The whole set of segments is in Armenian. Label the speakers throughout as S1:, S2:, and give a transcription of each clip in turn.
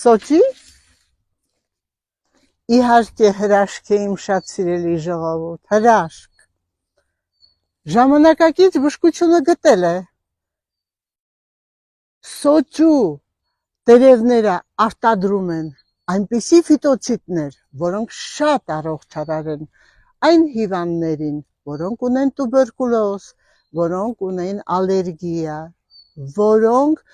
S1: Սոճի, իհարկե հրաշք է իմ շատ սիրելի ժողովուրդ, հրաշք։ Ժամանակակից բժշկությունը գտել է սոճու տերևները արտադրում են այնպիսի ֆիտոցիդներ, որոնք շատ առողջարար են այն հիվանդներին, որոնք ունեն տուբերկուլոզ, որոնք ունեն ալերգիա, որոնք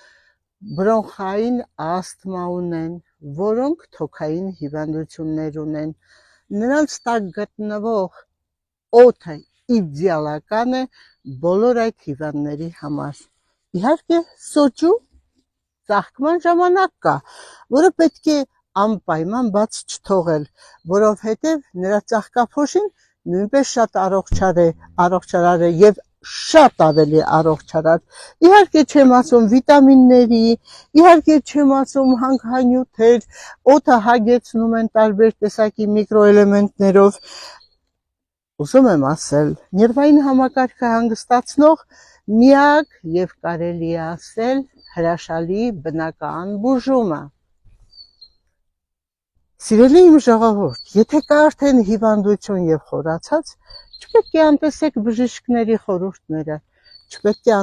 S1: բրոնխային ասթմա ունեն, որոնք թոքային հիվանդություններ ունեն, նրանց տակ գտնվող օդը իդեալական է բոլոր այդ հիվանդների համար։ Իհարկե, սոճու ծաղկման ժամանակ կա, որը պետք է անպայման բաց չթողել, որովհետև նրա ծաղկափոշին նույնպես շատ առողջարար է եւ շատ ավելի առողջարար։ Իհարկե չեմ ասում վիտամինների, իհարկե չեմ ասում հանքանյութեր, օդը հագեցնում են տարբեր տեսակի միկրոէլեմենտներով։ Ուզում եմ ասել, նерվային համակարգը հանգստացնող միակ եւ կարելի է ասել հրաշալի բնական բուժումը։ Սիրելի իմ ժողովուրդ, եթե կա արդեն հիվանդություն եւ խորացած, չպետք է անտեսեք բժիշկների խորհուրդները, չպետք է